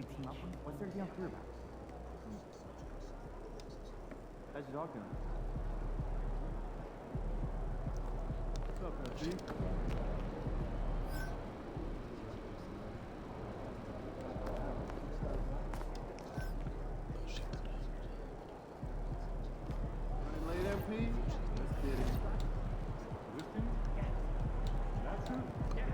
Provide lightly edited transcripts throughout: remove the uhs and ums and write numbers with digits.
we team up with? What's their damn career about? How's your dog doing? What's up, LG? Late MP? Let's get it. Whiskey? Yeah. That's true? Yeah.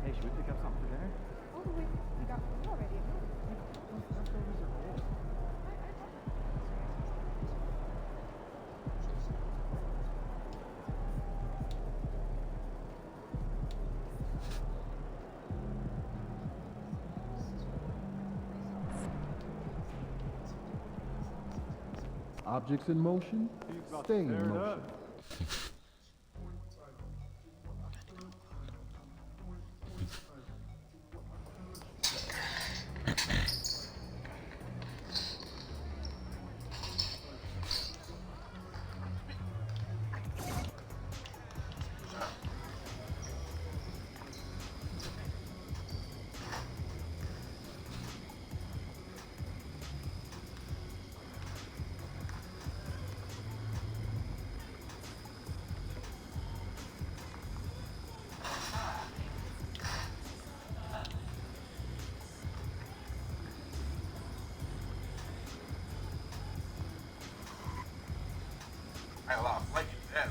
Hey, should we pick up something for dinner? Oh, we got food already. Leftovers are old. Objects in motion, stay in motion. I got a lot of flaky down.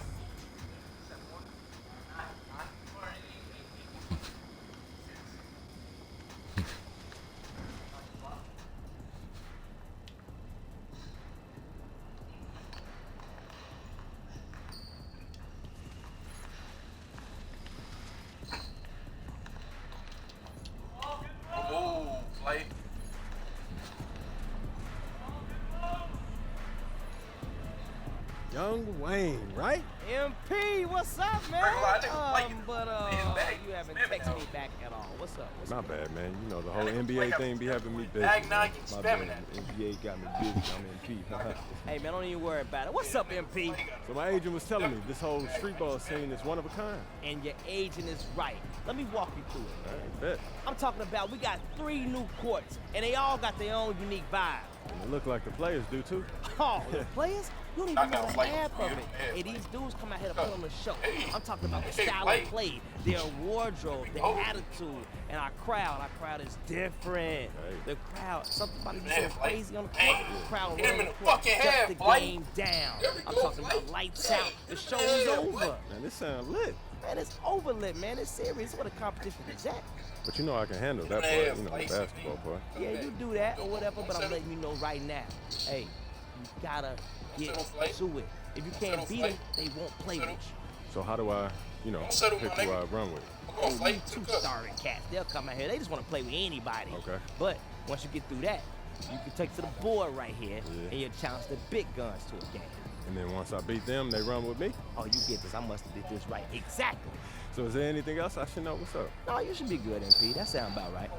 Oh, Flay. Young Wayne, right? MP, what's up, man? You haven't texted me back at all. What's up? My bad, man. You know, the whole NBA thing be having me busy. Mag My bad. NBA got me busy. I'm MP. Hey, man, don't even worry about it. What's up, MP? So my agent was telling me this whole street ball scene is one of a kind. And your agent is right. Let me walk you through it. I bet. I'm talking about we got 3 new courts, and they all got their own unique vibe. And it look like the players do, too. Oh, the players? You don't even know half of it. Hey, these dudes come out here to put on the show. I'm talking about the style of play, their wardrobe, their attitude, and our crowd. Our crowd is different. The crowd, something about it is so crazy on the court. The crowd running the court, shut the game down. I'm talking about lights out. The show is over. Man, this sound lit. Man, it's over lit, man. It's serious. What a competition is that? But you know I can handle that part, you know, the basketball part. Yeah, you do that or whatever, but I'm letting you know right now. Hey, you gotta get to it. If you can't beat them, they won't play with you. So how do I, you know, pick who I run with? Hey, you 2-starring cats. They'll come out here. They just want to play with anybody. Okay. But once you get through that, you can take to the board right here and you challenge the big guns to a game. And then once I beat them, they run with me? Oh, you get this. I must have did this right. Exactly. So is there anything else I should know? What's up? No, you should be good, MP. That sounds about right.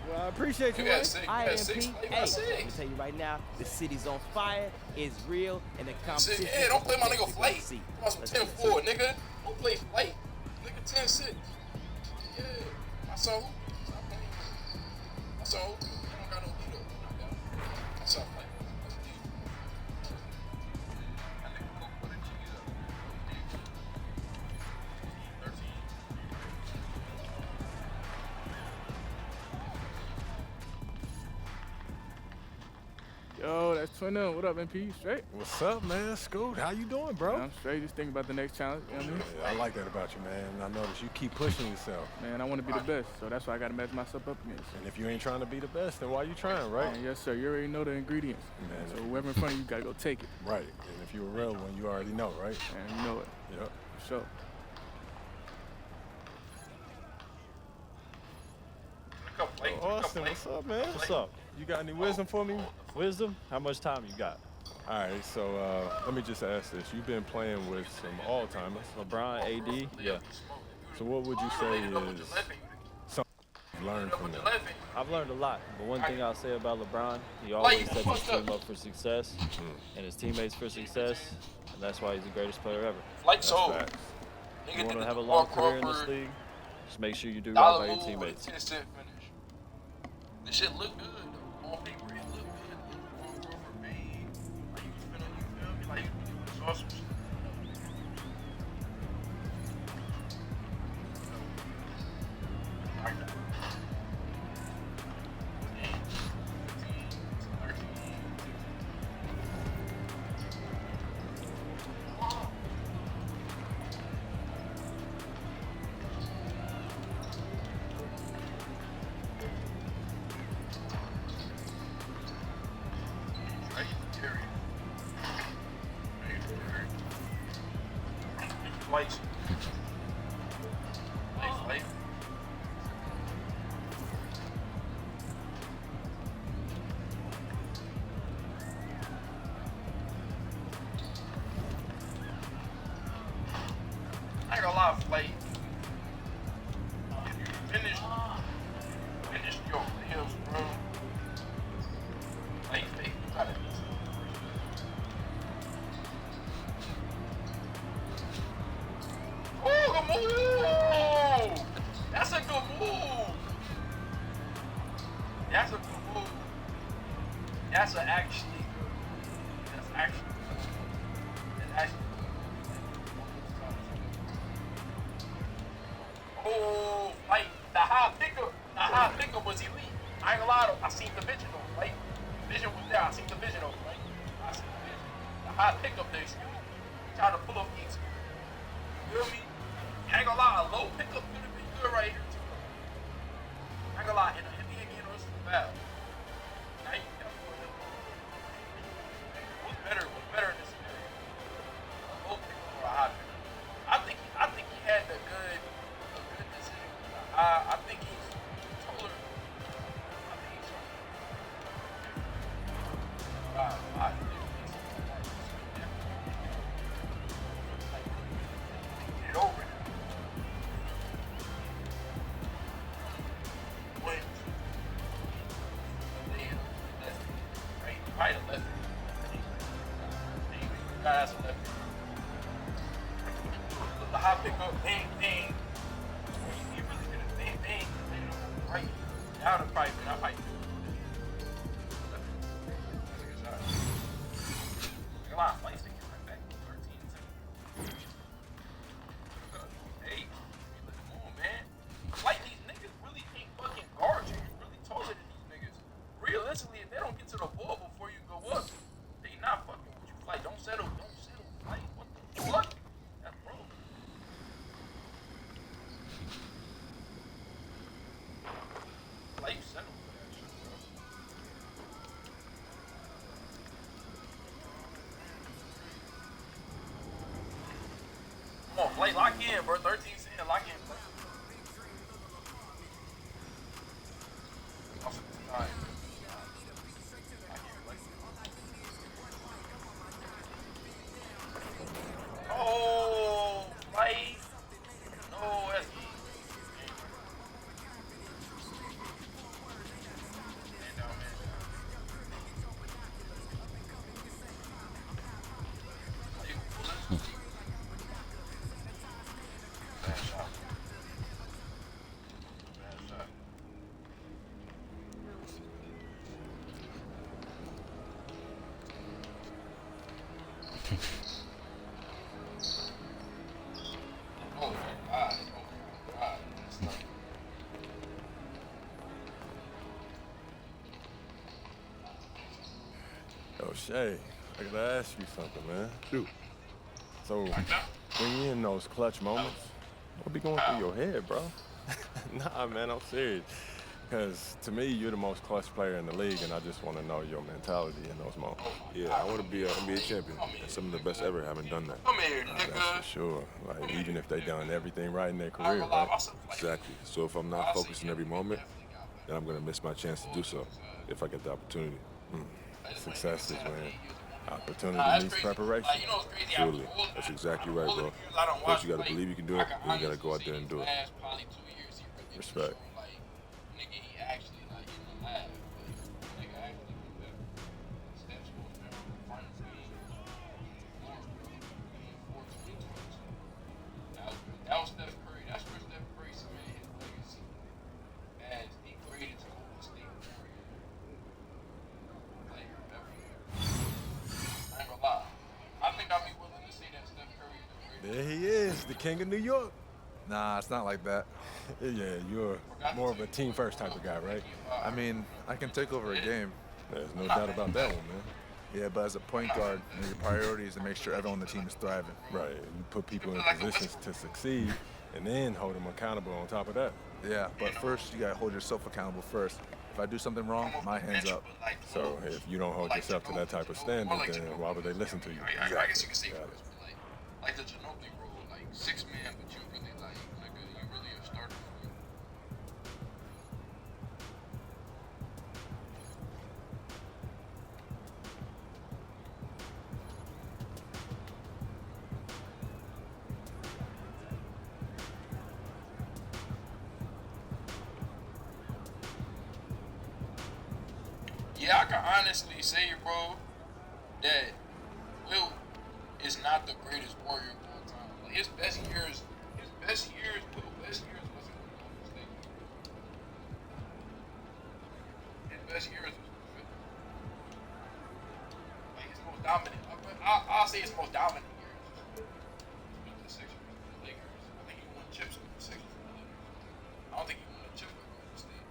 Well, I appreciate you, man. All right, MP. Hey, let me tell you right now, the city's on fire, it's real, and the competition. Yeah, don't play my nigga Flay. I'm 10-4, nigga. Don't play Flay. Nigga 10-6. Yeah. I saw who? I saw who? I don't got no lead over. I saw Flay. Yo, that's Twin. What up, MP? You straight? What's up, man? Scoot, how you doing, bro? Man, I'm straight. Just thinking about the next challenge. You know what I mean? Yeah, I like that about you, man. I notice you keep pushing yourself. Man, I want to be the best, so that's why I got to match myself up against. And if you ain't trying to be the best, then why you trying, right? Man, yes, sir. You already know the ingredients. Man, so whoever in front of you, got to go take it. Right. And if you're a real one, you already know, right? Man, you know it. Yep. For sure. Austin, what's up, man? What's up? You got any wisdom for me? Wisdom? How much time you got? All right, so let me just ask this. You've been playing with some all-timers. LeBron, AD? Yeah. So what would you say is some you've learned from that? I've learned a lot, but one thing I'll say about LeBron, he always sets his team up for success and his teammates for success, and that's why he's the greatest player ever. Like so. Facts. If you want to have a long career in this league, just make sure you do right by your teammates. 10-cent finish. This shit look good. On paper, it look good. For me, like you feel me? Like it's awesome. Like that. Lights. Light. I ain't gonna lie, Flay. If you finish your hills, bro. Like, you gotta. Oh, good move! That's a good move. That's a good move. That's actually good. That's actually good. That's actually good. Oh, like the high pickup was elite. I ain't gonna lie, I seen the vision though, right? Vision was there. I seen the vision though, right? I seen the vision. The high pickup there, trying to pull up the excuse. You feel me? I ain't gonna lie, a low pickup could have been good right here too. I ain't gonna lie, in the NBA game, this is bad. Now you got what's better in this scenario? A low pickup or a high pickup? I think he had a good decision. I think he's taller. I think he's get it over. Right or left? Guys left. The high pickup, bang. He really did a bang. Right. That would have probably been a fight. Come on, Flight's taking right back. 13 seconds. Hey, come on, man. Like these niggas really ain't fucking guard you. You're really taller than these niggas. Realistically, if they don't get to the ball before you go up, they not fucking with you. Like, don't settle. Like, what the fuck? That's broke. Like, you settle for that shit, bro. Come on, play, lock in, bro. 13 cent, lock in, bro. Alright. Oh, play. No, that's man down. Bad shot. Oh my God. Yo, Shay, I gotta ask you something, man. Shoot. So, when you're in those clutch moments, what be going through your head, bro? Nah, man, I'm serious. Because to me, you're the most clutch player in the league, and I just want to know your mentality in those moments. Yeah, I want to be an NBA champion, and some of the best ever haven't done that. Come here, That's for nigga. sure. Like, even if they done everything right in their career, right? Exactly. So if I'm not focused in every moment, then I'm going to miss my chance to do so if I get the opportunity. Success is when opportunity meets preparation. Truly. That's exactly right, bro. First, you got to believe you can do it, then you got to go out there and do it. Respect. king of New York. Nah, it's not like that. Yeah, you're more of a team first type of guy, right? I mean, I can take over a game. There's no doubt about that one, man. Yeah, but as a point guard, your priority is to make sure everyone on the team is thriving. Right, you put people in positions to succeed and then hold them accountable on top of that. Yeah, but first you gotta hold yourself accountable first. If I do something wrong, my hands up. So if you don't hold yourself to that type of standard, then why would they listen to you? I guess you can say like the Ginobili rule, like 6 man, but you really like nigga, you really a starter for it. Yeah, I can honestly say, bro, that Will is not the greatest warrior of all time. Like his best years wasn't with Golden State. His best years was with Philly. Like his most dominant. I'll say his most dominant years was with the Sixers, the Lakers. I think he won chips with the Sixers and the Lakers. I don't think he won a chip with Golden State.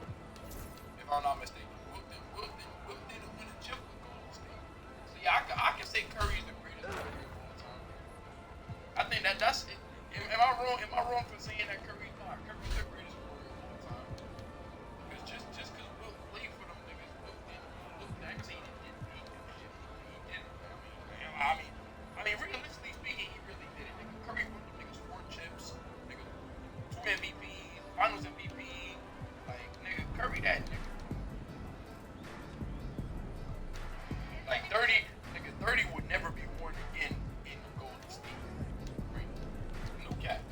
If I'm not mistaken. Will didn't win a chip with Golden State. So yeah, I can say Curry's the greatest warrior of all time. I think that's it. Am I wrong? Am I wrong for saying that Curry's the greatest warrior of all time? Because just because Will played for them niggas, Will that team didn't beat them shit. He didn't. I mean, realistically speaking, he really did it. Nigga, Curry won them niggas 4 chips, nigga, 2 MVPs, Finals MVP. Like nigga, Curry that nigga. Like 30 would never be worn again in the Golden State. Right? No cap.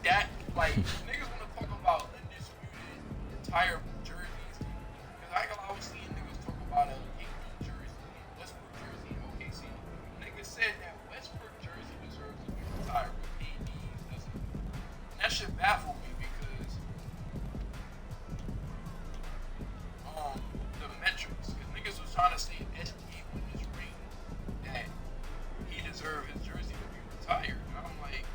That like niggas wanna talk about undisputed retired jerseys. Cause I was seeing niggas talk about a KD jersey, Westbrook jersey, and OKC. Niggas said that Westbrook jersey deserves to be retired, but KD doesn't. And that shit baffled me because the metrics. Cause niggas was trying to say SGA won this ring that he deserved his jersey to be retired. And I'm like,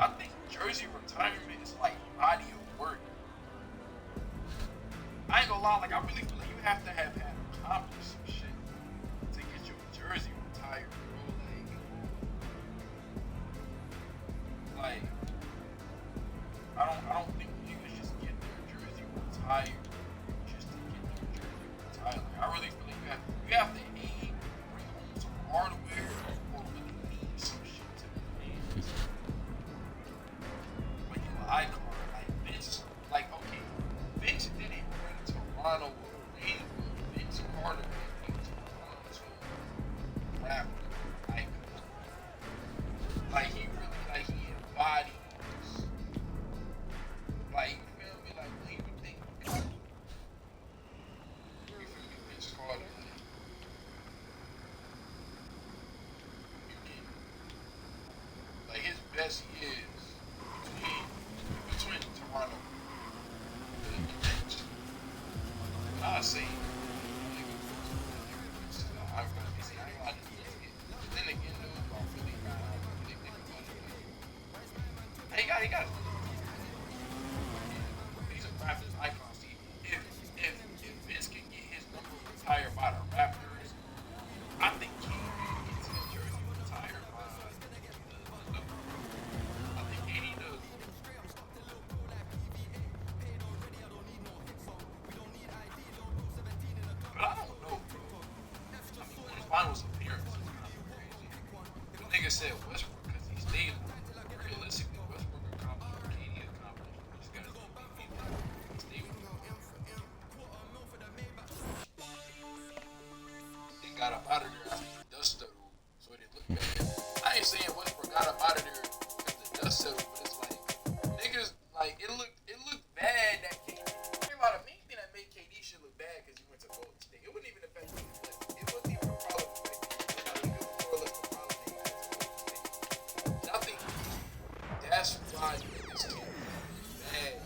I think jersey retirement is like body of work. I ain't gonna lie, like I really feel like you have to have had accomplished some shit to get your jersey retired, bro. Like I don't think niggas just get their jersey retired just to get their jersey retired. Like, I really feel like you have to bring home some hardware or really need some shit to be made. Like you're an icon, like Vince, like okay, Vince didn't bring Toronto in, Vince Carter didn't bring Toronto to rap icon. Like he really, like he embodies. Like, you feel me? Like, when you think Vince Carter, like his best years between Toronto and the Knicks. I say, I'm gonna be saying, I ain't gonna lie to you. But then again, though, about Philly, I really think about it. He got he's a Raptors icon. See, if Vince can get his number retired by the Raptors, I think he gets his jersey retired by the I think KD does. But I don't know, bro. I mean, when his finals appearance was kind of crazy. The nigga said Westbrook because he stayed realistically. Westbrook accomplished what KD accomplished. He just got his MVP. Stay with him. They got up out of there after the dust settled, so it didn't look bad. I ain't saying Westbrook got up out of there because the dust settled, but it's like niggas like it looked bad that KD. Think about the main thing that made KD shit look bad because he went to Golden State. It wouldn't even affect him. It wasn't even a problem. Nothing. That's why niggas can't be mad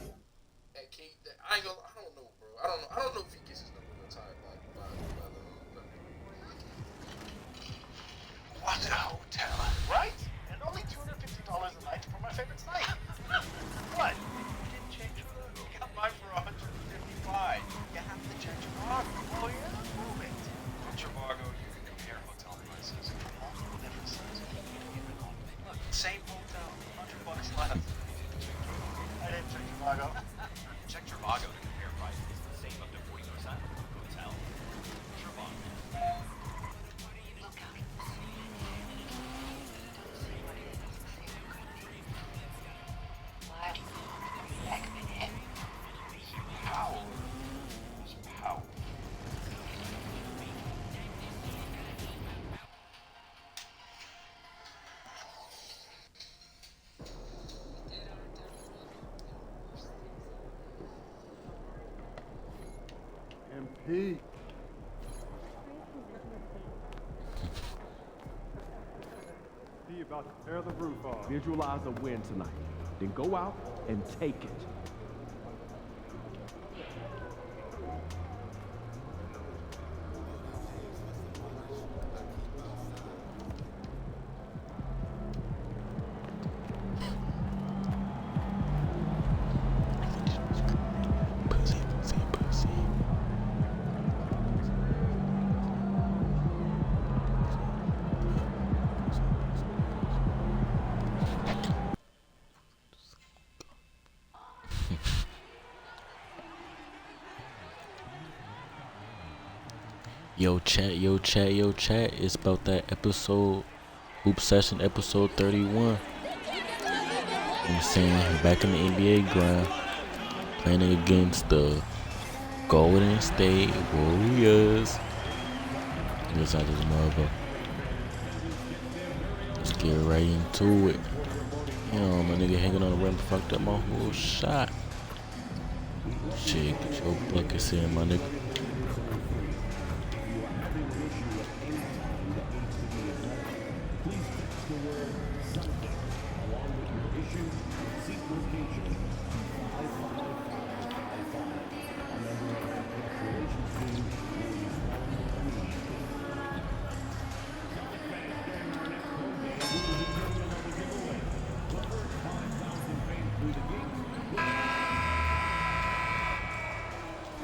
at KD. I don't know, bro. I don't know if he gets his number retired by the. Watch it. Pete. He about to tear the roof off. Visualize a win tonight. Then go out and take it. Yo chat, yo chat, yo chat. It's about that episode, Hoop Session episode 31. You know what I'm saying? Back in the NBA grind, playing against the Golden State WaRRiOrS. Let's out this mother. Let's get right into it. You know, my nigga hanging on the rim fucked up my whole shot. Shit, get your buckets in, my nigga.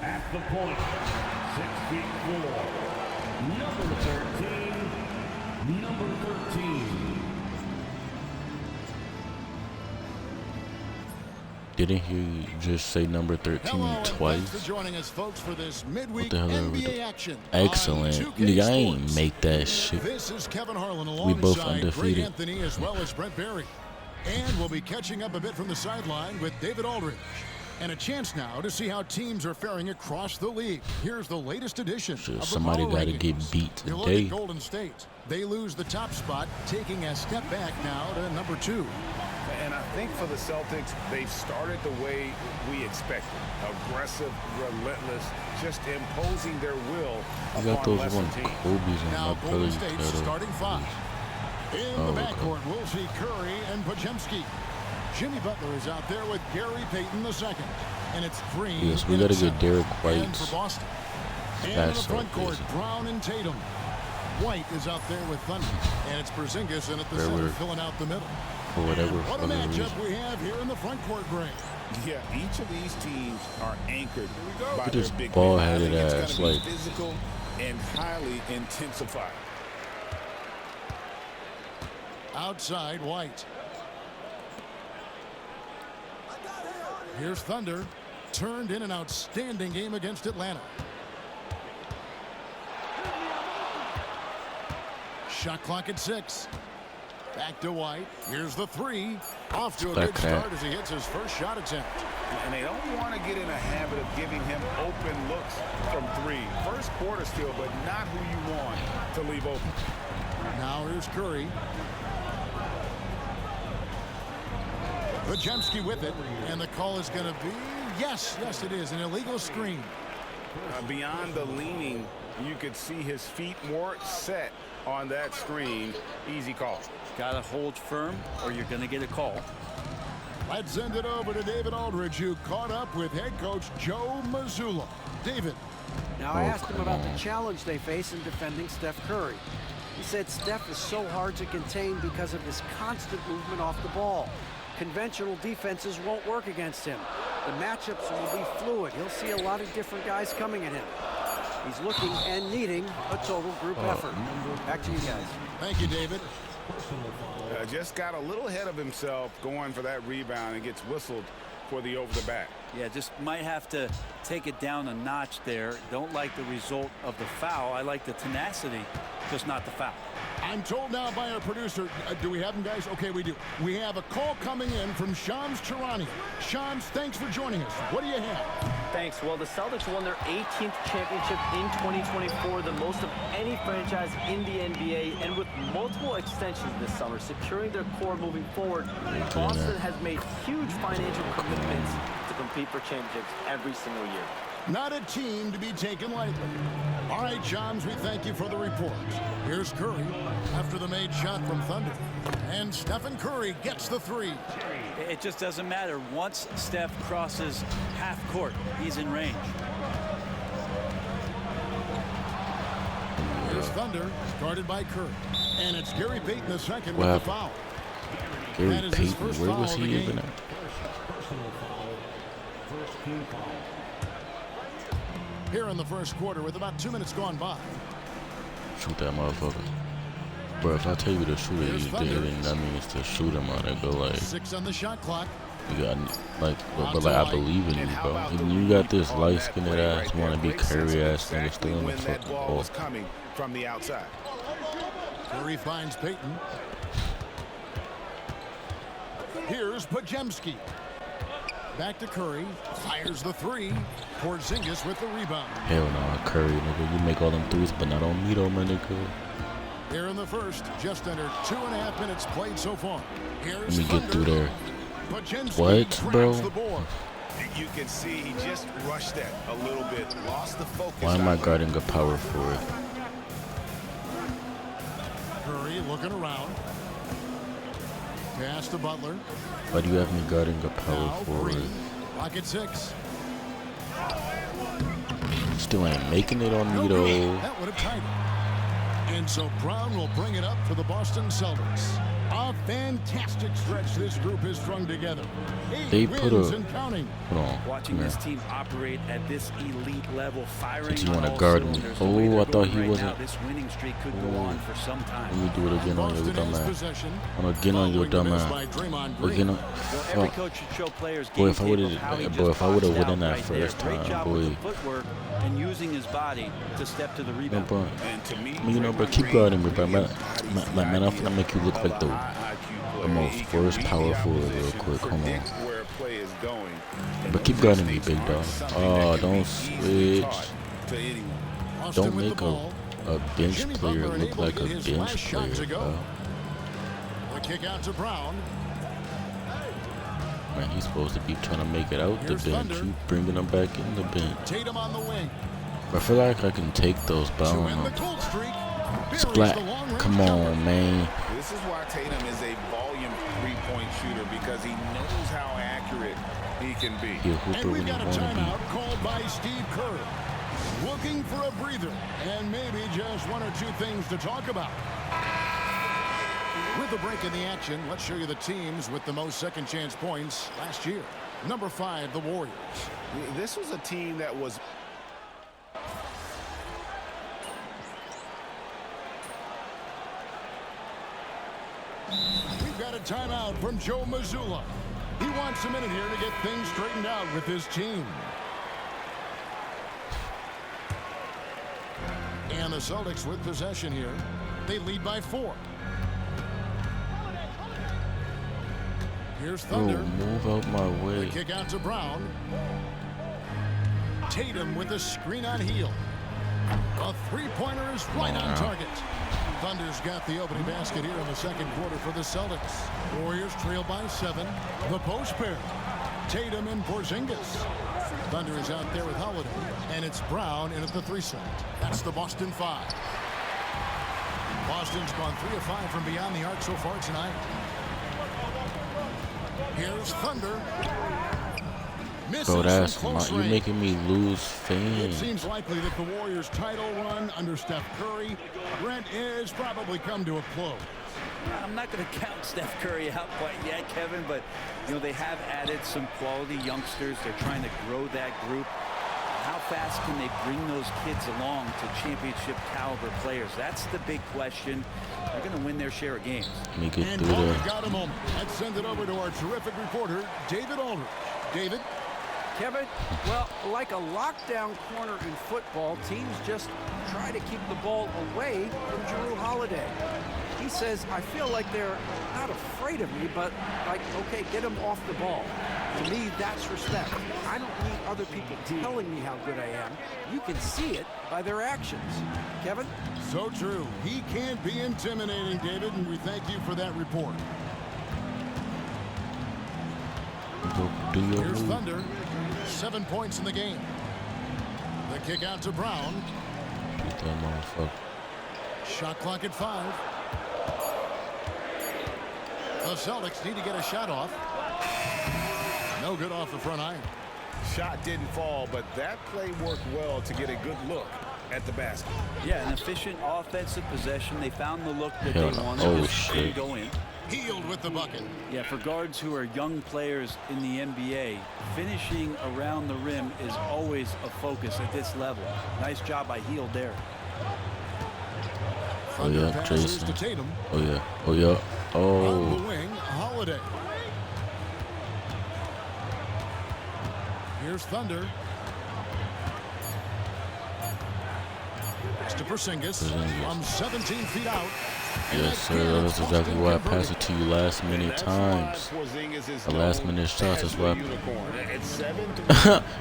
At the point, 6'4", number 13. Didn't he just say number 13 twice? For joining us, folks, for this midweek What the hell are we NBA doing? action. Excellent. Nigga, I ain't make that shit. This is Kevin Harlan We both alongside Greg undefeated. Anthony as well as Brent Barry. And we'll be catching up a bit from the sideline with David Aldridge. And a chance now to see how teams are faring across the league. Here's the latest edition Shit, of the somebody Power gotta Rankings. get beat You look today. at Golden State. They lose the top spot, taking a step back now to number 2. And I think for the Celtics, they've started the way we expected. Aggressive, relentless, just imposing their will I got upon those lesser one teams. Kobe's on Now my Golden pillow. State's starting 5. In the okay. backcourt, we'll see Curry and Podziemski. Jimmy Butler is out there with Gary Payton II. And it's Green. Yes, we in gotta at get center. Derek And White's for Boston. And in the fast front court, rotation. Brown and Tatum. White is out there with Thunder. And it's Porzingis in at the There center, were- filling out the middle. For whatever What a fucking matchup reason. we have here in the front court, Greg. Yeah, each of these teams are anchored by Look at their this big bald-headed men. I think ass, it's gonna like- be physical and highly intensified. Outside, White. Here's Thunder. Turned in an outstanding game against Atlanta. Shot clock at 6. Back to White. Here's the 3. Off to a good start as he hits his first shot attempt. And they don't want to get in a habit of giving him open looks from 3. First quarter still, but not who you want to leave open. Now here's Curry. Podziemski with it. And the call is going to be, yes, it is, an illegal screen. Beyond the leaning, you could see his feet weren't set on that screen. Easy call. Gotta hold firm or you're gonna get a call. Let's send it over to David Aldridge, who caught up with head coach Joe Mazzulla. David. Now, I asked him about the challenge they face in defending Steph Curry. He said Steph is so hard to contain because of his constant movement off the ball. Conventional defenses won't work against him. The matchups will be fluid. He'll see a lot of different guys coming at him. He's looking and needing a total group effort. Back to you guys. Thank you, David. Just got a little ahead of himself going for that rebound and gets whistled for the over the back. Yeah, just might have to take it down a notch there. Don't like the result of the foul. I like the tenacity, just not the foul. I'm told now by our producer, do we have him, guys? Okay, we do. We have a call coming in from Shams Charania. Shams, thanks for joining us. What do you have? Thanks. Well, the Celtics won their 18th championship in 2024, the most of any franchise in the NBA, and with multiple extensions this summer, securing their core moving forward, Boston has made huge financial commitments to compete for championships every single year. not a team to be taken lightly. All right, Johns, we thank you for the report. Here's Curry after the made shot from Thunder. And Stephen Curry gets the three. It just doesn't matter. Once Steph crosses half court, he's in range. Here's Thunder, guarded by Curry. And it's Gary Payton the second with the foul. Gary Payton, where was he even at? Here in the first quarter with about 2 minutes gone by. Shoot that motherfucker. Bro, if I tell you to shoot it, you did, then that means to shoot him on it. Go like 6 on the shot clock. You got like, but like I believe in you, bro. Even you got this light-skinned ass, wanna be Curry ass nigga still in the fucking ball. Coming from the outside. Curry finds Payton. Here's Pajemski. Back to Curry. Fires the three. Porzingis with the rebound. Hell no, Curry, nigga. You make all them threes, but not on me though, my nigga. Here in the first, just under 2.5 minutes played so far. Let me get through there. What, bro? You can see he just rushed that a little bit, lost the focus. Why am I guarding a power forward? Curry looking around. Pass to Butler. Why do you have me guarding a power forward? Pocket 6. Still ain't making it on me though. That would have tied it. And so Brown will bring it up for the Boston Celtics. A fantastic stretch this group has strung together. 8 They put wins a. and counting. Hold on. Watching this team operate at this elite level, firing you want on to all guard me? cylinders. Oh, I thought he Right wasn't. now, this winning streak could go on for some time. Let me do it again on your dumb ass. I'm gonna get on your dumb ass. Again on. Every coach should show players Boy, if I would game tape of how he have, just boy, if I would have boxed won out that right there. first Great time, job with boy. the footwork and using his body to step to the No, rebound. bro. You know, bro, keep guarding me, bro. Man, I'm gonna make you look like the most worst power forward real quick. Hold on. But keep guarding me, big dog. Oh, don't switch. Don't make a bench player look like a bench player, bro. The kick out to Brown. Man, he's supposed to be trying to make it out the bench. You bringing him back in the bench. Tatum on the wing. I feel like I can take those, but I don't know. Splat. Come on, man. This is why Tatum is a volume three-point shooter, because he knows how accurate he can be. And we've got a timeout called by Steve Kerr. Looking for a breather and maybe just 1 or 2 things to talk about. With the break in the action, let's show you the teams with the most second chance points last year. Number 5, the Warriors. This was a team that was... We've got a timeout from Joe Mazzulla. He wants a minute here to get things straightened out with his team. And the Celtics with possession here. They lead by 4. Here's Thunder. Oh, move out my way. The kick out to Brown. Tatum with a screen on heel. A three-pointer is right on target. Thunder's got the opening basket here in the second quarter for the Celtics. Warriors trail by 7. The post pair. Tatum and Porzingis. Thunder is out there with Holiday. And it's Brown in at the 3 slot. That's the Boston 5. Boston's gone 3 of 5 from beyond the arc so far tonight. Here's Thunder. Bro, that's you're making me lose It fans. seems likely that the Warriors' title run under Steph Curry, Brent, is probably come to a close. I'm not going to count Steph Curry out quite yet, Kevin, but you know they have added some quality youngsters. They're trying to grow that group. How fast can they bring those kids along to championship caliber players? That's the big question. They're going to win their share of games. Let me get And through while there. we've got a moment, let's send it over to our terrific reporter, David Aldridge. David? Kevin, well, like a lockdown corner in football, teams just try to keep the ball away from Jrue Holiday. He says, I feel like they're not afraid of me, but like, okay, get him off the ball. To me, that's respect. I don't need other people telling me how good I am. You can see it by their actions. Kevin? So true. He can't be intimidating, David, and we thank you for that report. Do your Here's move. Thunder. 7 points in the game. The kick out to Brown. Beat that motherfucker. Shot clock at 5. The Celtics need to get a shot off. No good off the front iron. Shot didn't fall, but that play worked well to get a good look at the basket. Yeah, an efficient offensive possession. They found the look that Hell they no. wanted. Oh, Just shit. didn't go in. Healed with the bucket. Yeah, for guards who are young players in the NBA, finishing around the rim is always a focus at this level. Nice job by Hield there. Oh yeah, passes Jason. to Tatum. Oh yeah. Oh yeah. On the Oh. wing, Holiday. Here's Thunder. It's to Porzingis from 17 feet out. Yes, sir. That's exactly why I passed it to you last minute times. The last minute shots. That's why.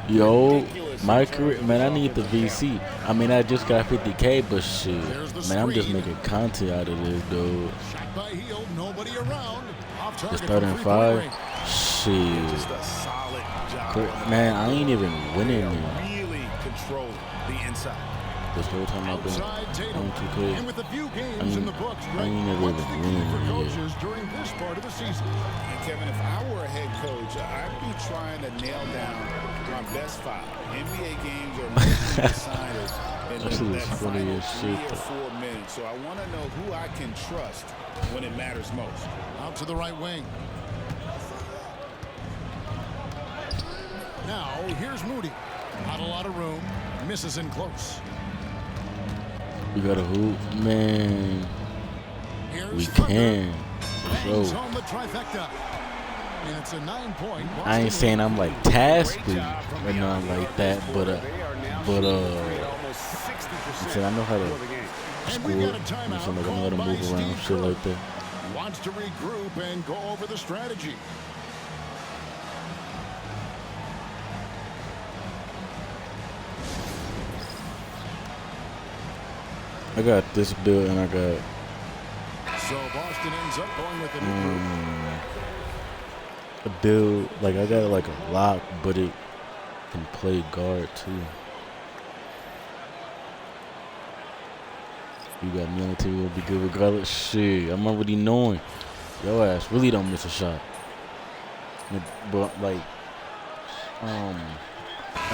Yo, my career, man. I need the VC. I mean, I just got 50K, but shit, man, I'm just making content out of this, dude. Shot by Hield, nobody around. Off target Just starting from 5. range. Shit. Just a solid job. Man, I ain't even winning now. Really control the inside. This whole time I've been Outside Tatum. on 2K, And with a few games in the books, I Greg, ain't never what's even the key for winning yet. coaches during this part of the season? And Kevin, if I were a head coach, I'd be trying to nail down my best 5. NBA games are mostly decided in That shit was that funny final as 3 shit, or 4 minutes. So I want to know who I can trust when it matters most. Out to the right wing. Now, here's Moody. Not a lot of room. Misses in close. We got a hoop, man. Here's We Thunder. can. Bangs So, home the trifecta. And it's a 9-point. I ain't saying I'm like tasky or nothing like that, but I'm saying I know how to score. I'm saying like I know how to move around, shit like that. Wants to regroup and go over the strategy. I got this build and I got So Boston ends up going with the new group. a build, like I got like a lock, but it can play guard too. You got me on the team, will be good regardless. Shit, I'm already knowing. Your ass really don't miss a shot. But like, on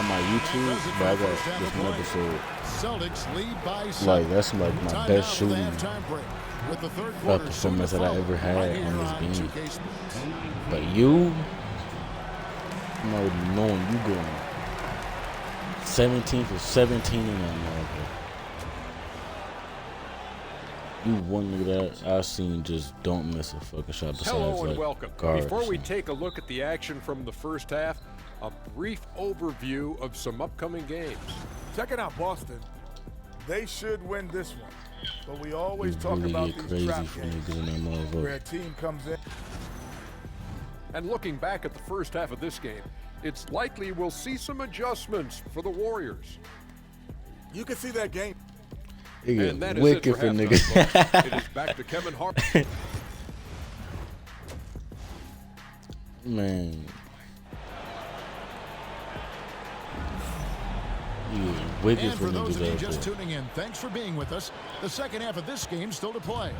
my YouTube, but I got this one episode. Celtics lead by 7. Like that's like my Time best now for the shooting halftime break, with the third quarter performance soon that to I ever follow. had Right here on on this game. 2K Sports. But you, I'm already knowing you going 17 for 17 in that motherfucker. You one nigga that I seen just don't miss a fucking shot besides Hello and like welcome. guards. Before we take a look at the action from the first half, a brief overview of some upcoming games. Check it out, Boston. They should win this one. But we always You talk really about get these crazy trap for games niggas in that motherfucker. where a team comes in. And looking back at the first half of this game, it's likely we'll see some adjustments for the Warriors. You can see that game. It And that get is it wicked for for halftime, niggas. folks. It is back to Kevin Hart. Man. You wicked And for for those of you niggas out just there. tuning in, thanks for being with us. The second half of this game still to play.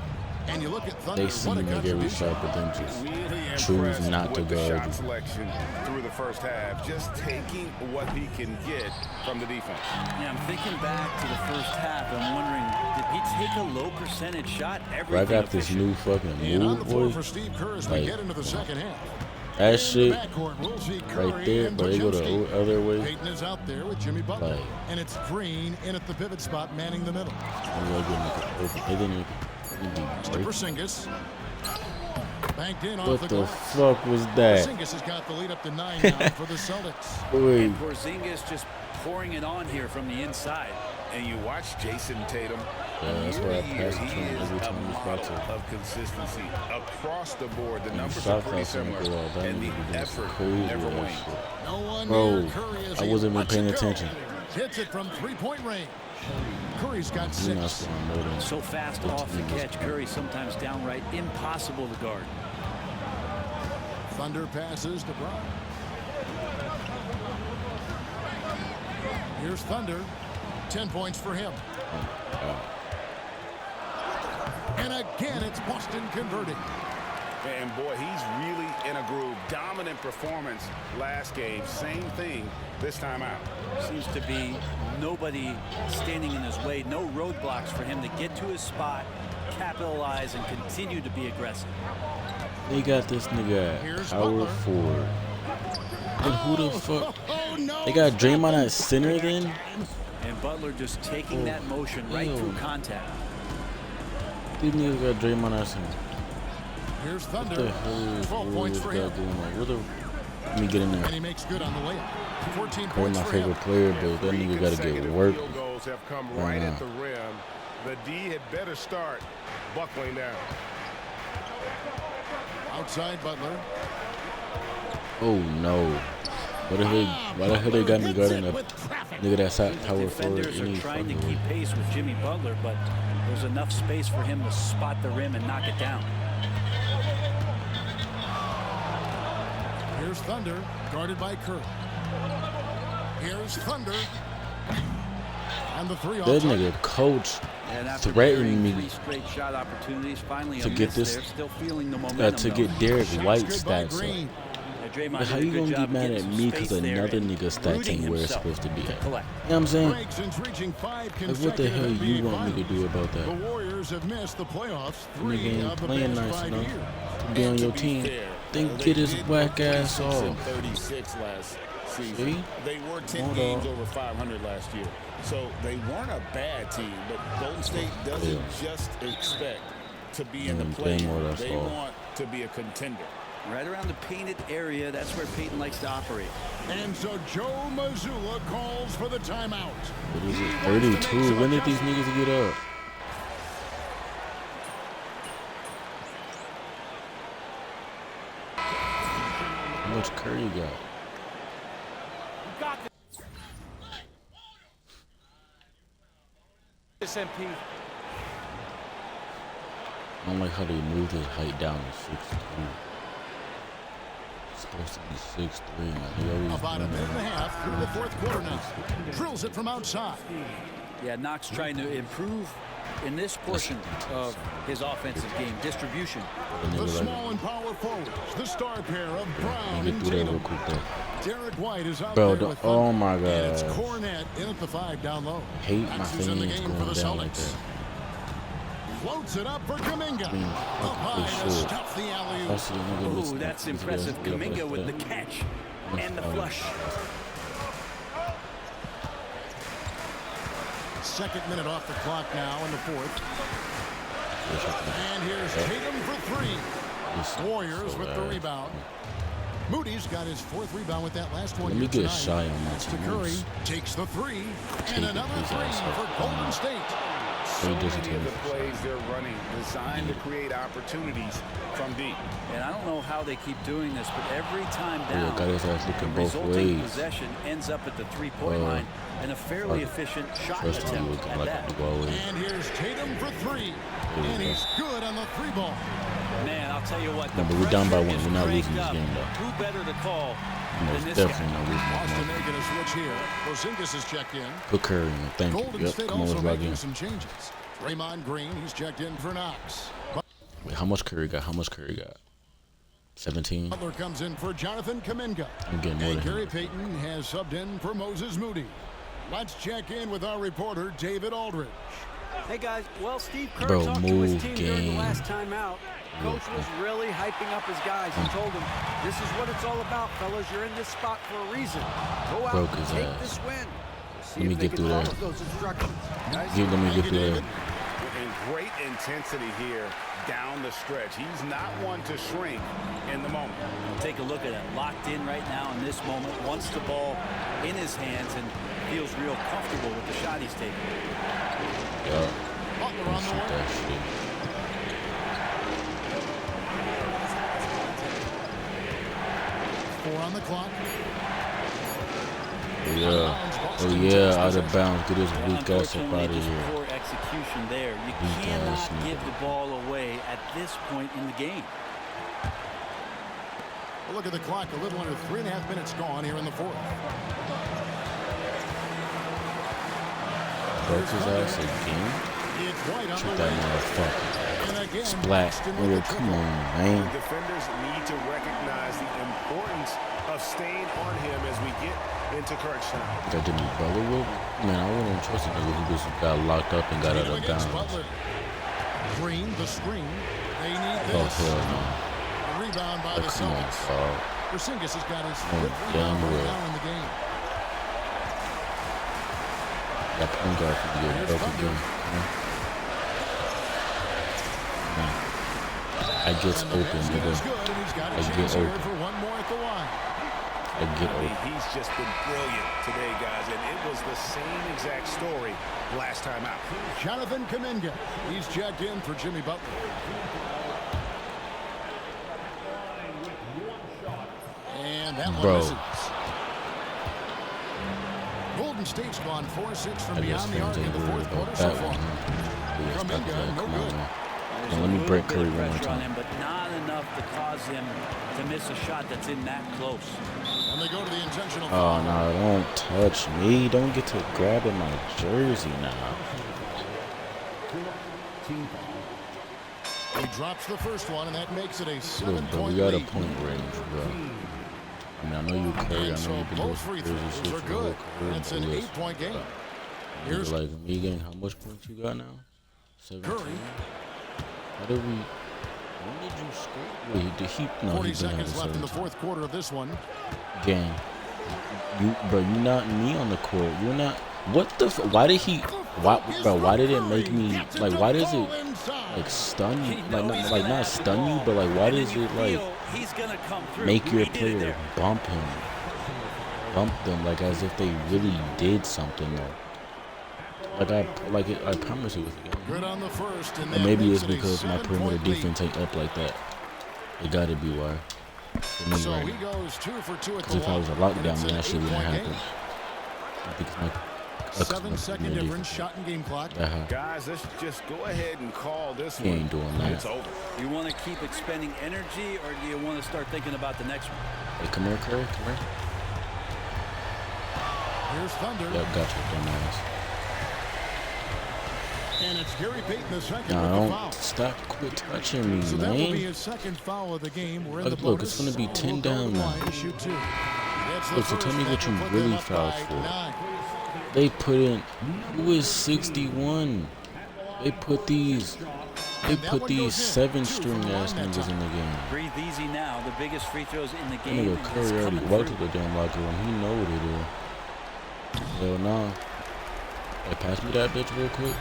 And you look at Thunder, They see what you a make every contribution. shot, but then just Really choose impressed not to with the guard shot you. selection through the first half, just taking what he can get from the defense. Yeah, I'm thinking back to the first half. I'm wondering, did he take a low percentage shot? Bro, I Everything got this efficient. new fucking And on move, the floor boy. for Steve Kerr as we Like, get into the second half. that In shit the backcourt, we'll see Curry right there, and but they go Podziemski. the other way. Payton is out there with Jimmy Butler. Like, And it's Green in at the pivot spot, manning the middle. I'm like, they didn't even To break. Porzingis. Banked in off What the the glass. fuck was that? Porzingis has got the lead up to 9 now for the Celtics. Wait. And Porzingis just pouring it on here from the inside. And you watch Jason Tatum. Yeah, that's why I pass it to He him is every a time he's about model to. of consistency across the board. The And numbers are shot pretty clock ain't similar, go out. That and the nigga be doing some effort crazy never ass wanes. shit. No one Bro, near Curry as I he wasn't even lets paying it go. attention. Hits it from three-point range. Curry's got You're not 6. scoring more than So fast 15 off the this catch, game. Curry sometimes downright impossible to guard. Thunder passes to Brown. Here's Thunder. 10 points for him. And again, it's Boston converting. And boy, he's really in a groove. Dominant performance last game. Same thing this time out. Seems to be nobody standing in his way. No roadblocks for him to get to his spot, capitalize, and continue to be aggressive. They got this nigga at power forward. And who the fuck? They got Draymond at center then? And Butler just taking that motion right through contact. These niggas got Draymond at center. Here's Thunder. What the hell is 12 points for him. Let me get in there. And he makes good on the layup. 14 They're points my for favorite him. player, but that nigga gotta get work. Field goals have come right right now. at the rim. The D had better start buckling down. Outside Butler. Oh no. Why the hell they got me guarding a nigga that's at power forward? Defenders are trying to keep pace with Jimmy Butler, but there's enough space for him to spot the rim and knock it down. Here's Thunder, guarded by Kerr. Here's Thunder. And the three off That target. nigga coach And after threatening me three straight shot opportunities, finally to a get miss this, there. Still feeling the momentum, to though. get Derek White good by stats Green. up. Draymond But did how a you good gonna job get of mad getting at some me because space there another and nigga stats rooting ain't where it's himself supposed to be to at? collect. You know what I'm saying? Break since reaching 5 Like what the consecutive hell you NBA want me to do about The that? Warriors have missed the playoffs Nigga 3 ain't of the playing past nice 5 enough years. to be on your team. Then get his whack ass off. 36 last season. See? They were 10 Hold games on. over 500 last year. So they weren't a bad team, but Golden State doesn't just expect to be in the play. They want to be a contender. Right around the painted area, that's where Peyton likes to operate. And so Joe Mazzulla calls for the timeout. What is it? 32. When did these niggas get up? How much Curry got? This MP. I don't like how they moved his height down to 6'3". It's supposed to be 6'3", man. They always About a do minute and a that. half through the fourth quarter now. Drills it from outside. Yeah, Knox trying to improve in this portion of his offensive game, distribution. The small and power forwards, the star pair of Brown Let me and get through that real Tatum. quick though. Derek White is out Bro, there with oh Thunder. my And it's god. Cornette in at the 5 down low. Hate my Max is in the fans game for going the down like Celtics. that. Floats it up for Kuminga. I mean, Up high fuck to this shit. stuff the alley-oop. I see a nigga Ooh, listen that's to these impressive. guys get up Kuminga like with the that. catch That's and the fine. flush. Second minute off the clock now in the fourth. And here's Tatum for 3. Warriors with the rebound. Moody's got his 4th rebound with that last one. Let me here get tonight. shy on my It's to Curry. teammates. Takes the 3. Take And it, another his 3 ass off. for Golden State. So many of the plays they're running designed to create opportunities from deep. And I don't know how they keep doing this, but every time Yeah, down, got his ass the looking both resulting ways. possession ends up at the three-point line and a fairly efficient shot Trust me, attempt looking at like that. the ball is. And here's Tatum for 3. And he's good on the 3 ball. Man, I'll tell you what, the No, but we're down by pressure one. is We're not cranked losing this up. game, though. Who better to call Most than this definitely guy? not losing this Boston one. making a switch here. Porzingis is checked in. Put Curry in. Thank you. Golden Yep, State come on, also let's log making in. some changes. Draymond Green, he's checked in for Knox. Wait, how much Curry got? How much Curry got? 17? Butler comes in for Jonathan Kuminga. I'm getting more And than Gary him. Payton has subbed in for Moses Moody. Let's check in with our reporter, David Aldridge. Hey guys, well, Steve Kerr Bro, talked to his move, team during the game. last time out. Coach was really hyping up his guys. He told them, this is what it's all about, fellas. You're in this spot for a reason. Go out Broke and his take ass. this win. See Let me if they get can through follow there. those instructions. Guys, Let me get through there. And great intensity here down the stretch. He's not one to shrink in the moment. Take a look at it. Locked in right now in this moment. Wants the ball in his hands and feels real comfortable with the shot he's taking. Yeah. Butler Don't on the shoot way. that shit. 4 on the clock. Yeah. Oh yeah, out of bounds. Get his weak ass up out of Unfortunately, just here. poor execution there. You Weak cannot ass nigga. give the ball away at this point in the game. Look at the clock. A little under 3.5 minutes gone here in the fourth. broke his ass again. Trick that motherfucker. Splat. Nigga, come on, man. Defenders need to recognize the importance of staying on him as we get into crunch time. That Jimmy Butler will? Man, I wouldn't trust a nigga who just got locked up and got out of bounds. Green, the screen. They need this. Oh, hell no. A rebound by the Come on, Celtics. dog. Porzingis has got his Oh, fifth damn rebound well. now in the game. That point guard could get broke again. I gets open, nigga. I get open. I get open. He's just been brilliant today, guys, and it was the same exact story last time out. Jonathan Kuminga. He's checked in for Jimmy Butler. And that one misses. Golden State's gone 4-6 from beyond the arc in the fourth quarter so far. Kuminga, no good. Now let me break Curry one more Pressure on time. him, but not enough to cause him to miss a shot that's in that close. And they go to the intentional Oh, no, don't touch me. Don't get to grabbing my jersey now. He drops the first one, and that makes it a Look, 7-point bro, we got a lead. point range, bro. I mean, I know you Curry. I know you've been doing Both free crazy throws shit are for the good. whole career. That's but an listen, 8-point game. nigga Here's like me getting how much points you got now? 17. Curry. How did we? When did you score? Wait, did he? No, 40 he been seconds left in the 17. fourth quarter of this one. Gang, bro, you not me on the court. You're not. What the? Why did he? Why, bro? Why did it make me like? Why does it like stun you? Like not stun you, but like why does it like make your player bump him? Bump them like as if they really did something though. I promise it was a game. Good on the first, and And maybe it's because my perimeter defense ain't up like that. It gotta be why. For me, So right he now. goes 2 for 2 at Because the if I was a line. lockdown, then that shit wouldn't 8-point happen. game. I think it's my 7-second perimeter difference, defense. shot and game clock. Guys, let's just go ahead and call this He one. ain't doing that. It's over. You want to keep expending energy, or do you want to start thinking about the next one? Hey, come here, Curry. Come here. Here's Thunder. Yep, gotcha, dumbass. And it's Gary Payton the second Nah, with the don't foul. stop. Quit touching me, So that will be man. his second foul of the game. We're in the Look, it's bonus. gonna be 10 We'll go to down the now. line to shoot 2. That's the Look, so tell first, me that what you will put them really up fouled by for. 9. They put in. Who is 61? They put these 7-string ass niggas in the game. Breathe easy now. The biggest free throws in the That game. nigga and Curry it's already coming walked to through. the damn locker room. He know what it is. Hell nah. Hey, pass me that bitch real quick.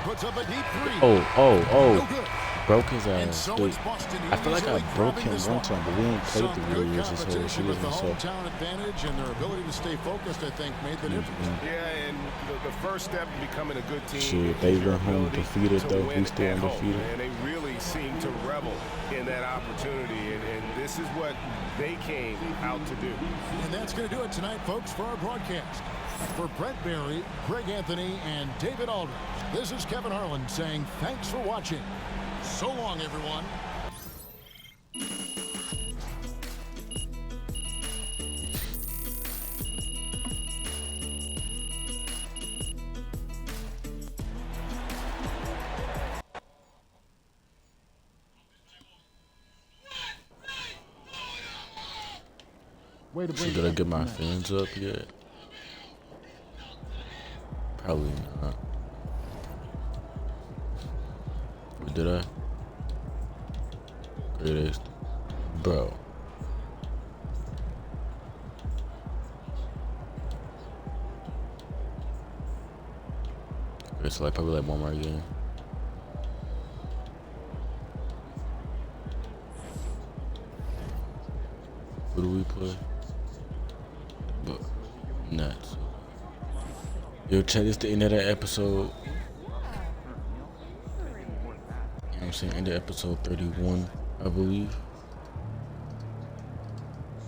Puts up a deep three. Oh. Broke his And ass. so Wait, it's Boston I feel like I easily broke grabbing him this one one. time, but we ain't played Some the good Warriors this whole competition with the season, so. hometown advantage and their ability to stay focused, I think, made the difference. Yeah, and the first step in becoming a good team Shit, they is your went home ability defeated to though. win We still at home. undefeated. And they really seem to revel in that opportunity, and this is what they came out to do. And that's going to do it tonight, folks, for our broadcast. For Brent Barry, Greg Anthony, and David Aldridge, this is Kevin Harlan saying thanks for watching. So long, everyone. Way to So bring did I it get my up. fans up yet? Probably not. Or did I? Greatest. Bro. Okay, so like probably like one more game. Who do we play? But nuts. Yo, chat, this the end of that episode. You know what I'm saying? End of episode 31, I believe.